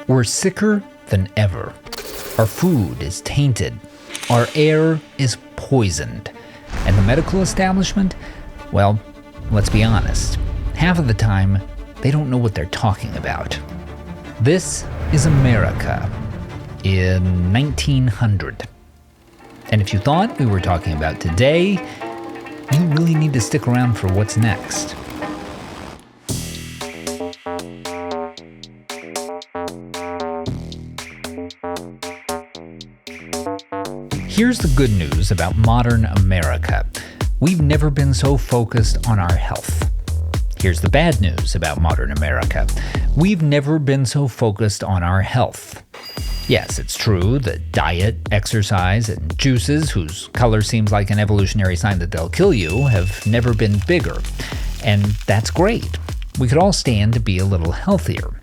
We're sicker than ever. Our food is tainted. Our air is poisoned. And the medical establishment? Well, let's be honest. Half of the time, they don't know what they're talking about. This is America in 1900. And if you thought we were talking about today, you really need to stick around for what's next. Here's the good news about modern America. We've never been so focused on our health. Here's the bad news about modern America. We've never been so focused on our health. Yes, it's true that diet, exercise, and juices, whose color seems like an evolutionary sign that they'll kill you, have never been bigger. And that's great. We could all stand to be a little healthier.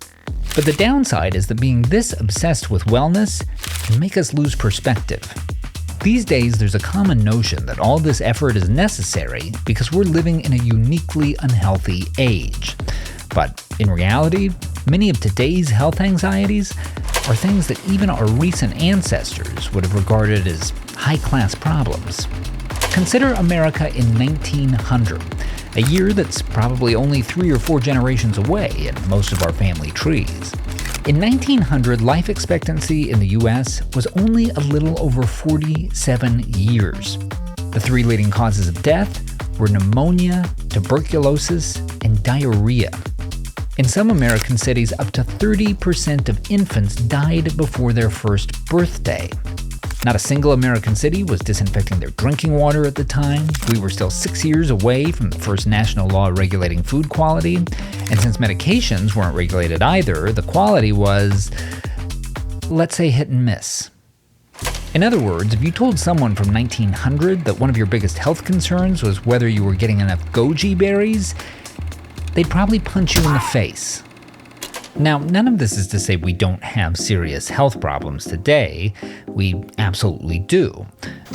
But the downside is that being this obsessed with wellness can make us lose perspective. These days, there's a common notion that all this effort is necessary because we're living in a uniquely unhealthy age. But in reality, many of today's health anxieties are things that even our recent ancestors would have regarded as high-class problems. Consider America in 1900, a year that's probably only 3 or 4 generations away in most of our family trees. In 1900, life expectancy in the U.S. was only a little over 47 years. The 3 leading causes of death were pneumonia, tuberculosis, and diarrhea. In some American cities, up to 30% of infants died before their first birthday. Not a single American city was disinfecting their drinking water at the time. We were still 6 years away from the first national law regulating food quality. And since medications weren't regulated either, the quality was, let's say, hit and miss. In other words, if you told someone from 1900 that one of your biggest health concerns was whether you were getting enough goji berries, they'd probably punch you in the face. Now, none of this is to say we don't have serious health problems today. We absolutely do.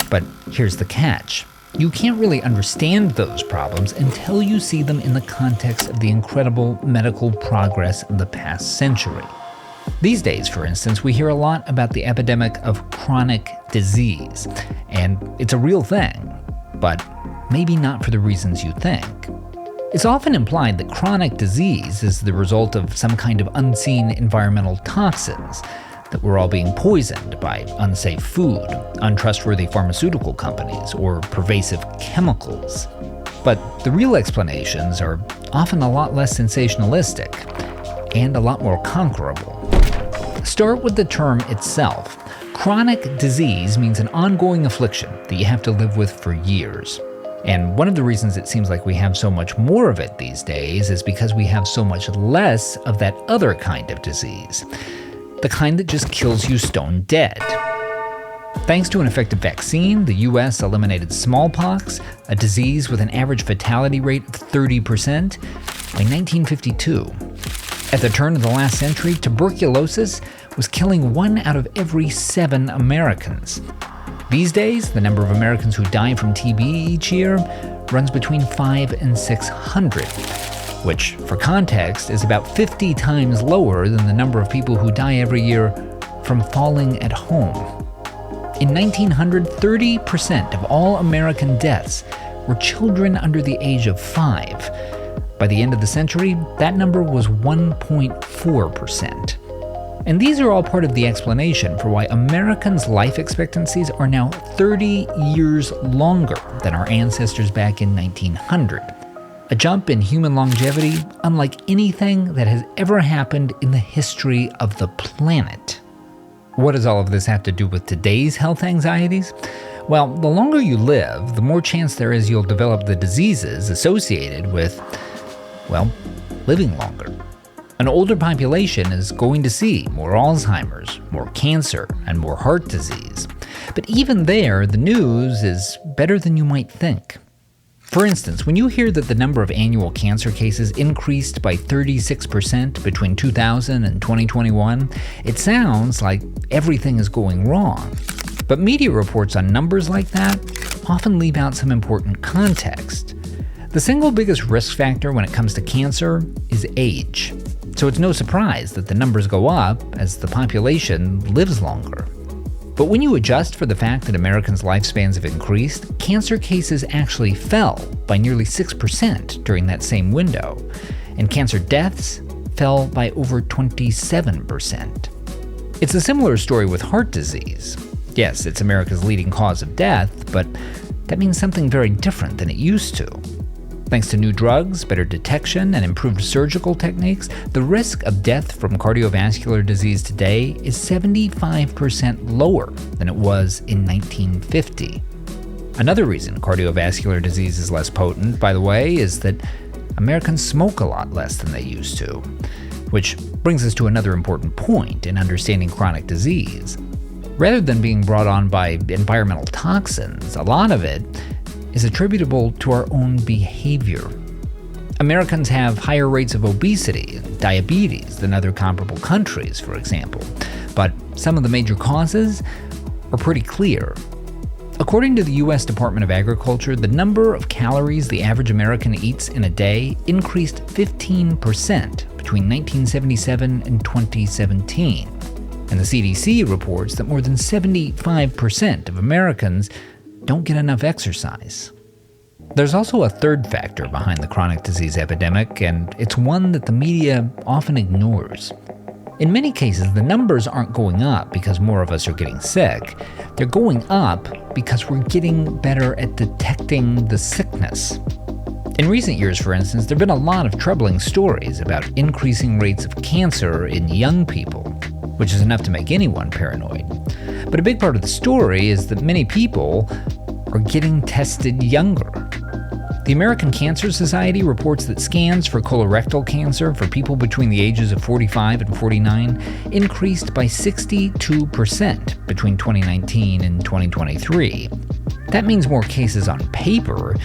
But here's the catch. You can't really understand those problems until you see them in the context of the incredible medical progress of the past century. These days, for instance, we hear a lot about the epidemic of chronic disease. And it's a real thing, but maybe not for the reasons you think. It's often implied that chronic disease is the result of some kind of unseen environmental toxins, that we're all being poisoned by unsafe food, untrustworthy pharmaceutical companies, or pervasive chemicals. But the real explanations are often a lot less sensationalistic and a lot more conquerable. Start with the term itself. Chronic disease means an ongoing affliction that you have to live with for years. And one of the reasons it seems like we have so much more of it these days is because we have so much less of that other kind of disease. The kind that just kills you stone dead. Thanks to an effective vaccine, the U.S. eliminated smallpox, a disease with an average fatality rate of 30%, by 1952. At the turn of the last century, tuberculosis was killing 1 out of every 7 Americans. These days, the number of Americans who die from TB each year runs between 500 and 600, which, for context, is about 50 times lower than the number of people who die every year from falling at home. In 1900, 30% of all American deaths were children under the age of 5. By the end of the century, that number was 1.4%. And these are all part of the explanation for why Americans' life expectancies are now 30 years longer than our ancestors back in 1900. A jump in human longevity unlike anything that has ever happened in the history of the planet. What does all of this have to do with today's health anxieties? Well, the longer you live, the more chance there is you'll develop the diseases associated with, well, living longer. An older population is going to see more Alzheimer's, more cancer, and more heart disease. But even there, the news is better than you might think. For instance, when you hear that the number of annual cancer cases increased by 36% between 2000 and 2021, it sounds like everything is going wrong. But media reports on numbers like that often leave out some important context. The single biggest risk factor when it comes to cancer is age. So it's no surprise that the numbers go up as the population lives longer. But when you adjust for the fact that Americans' lifespans have increased, cancer cases actually fell by nearly 6% during that same window, and cancer deaths fell by over 27%. It's a similar story with heart disease. Yes, it's America's leading cause of death, but that means something very different than it used to. Thanks to new drugs, better detection, and improved surgical techniques, the risk of death from cardiovascular disease today is 75% lower than it was in 1950. Another reason cardiovascular disease is less potent, by the way, is that Americans smoke a lot less than they used to. Which brings us to another important point in understanding chronic disease. Rather than being brought on by environmental toxins, a lot of it is attributable to our own behavior. Americans have higher rates of obesity and diabetes than other comparable countries, for example, but some of the major causes are pretty clear. According to the U.S. Department of Agriculture, the number of calories the average American eats in a day increased 15% between 1977 and 2017. And the CDC reports that more than 75% of Americans don't get enough exercise. There's also a third factor behind the chronic disease epidemic, and it's one that the media often ignores. In many cases, the numbers aren't going up because more of us are getting sick. They're going up because we're getting better at detecting the sickness. In recent years, for instance, there have been a lot of troubling stories about increasing rates of cancer in young people, which is enough to make anyone paranoid. But a big part of the story is that many people are getting tested younger. The American Cancer Society reports that scans for colorectal cancer for people between the ages of 45 and 49 increased by 62% between 2019 and 2023. That means more cases on paper.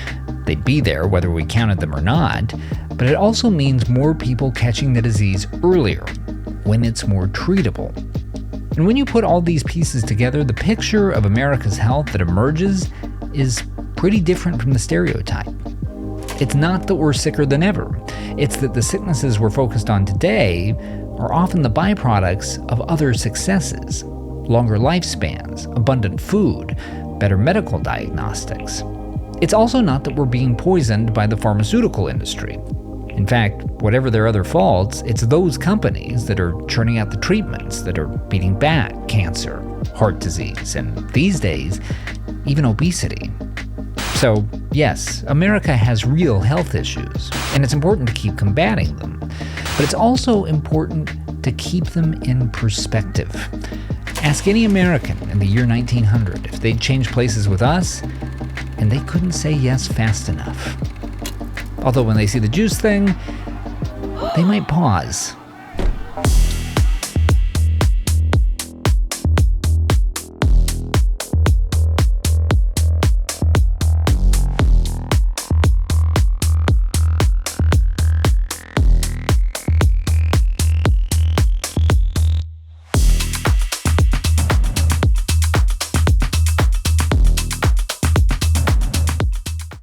They'd be there whether we counted them or not, but it also means more people catching the disease earlier, when it's more treatable. And when you put all these pieces together, the picture of America's health that emerges is pretty different from the stereotype. It's not that we're sicker than ever. It's that the sicknesses we're focused on today are often the byproducts of other successes: longer lifespans, abundant food, better medical diagnostics. It's also not that we're being poisoned by the pharmaceutical industry. In fact, whatever their other faults, it's those companies that are churning out the treatments that are beating back cancer, heart disease, and these days, even obesity. So, yes, America has real health issues, and it's important to keep combating them. But it's also important to keep them in perspective. Ask any American in the year 1900 if they'd change places with us, and they couldn't say yes fast enough. Although when they see the juice thing, they might pause.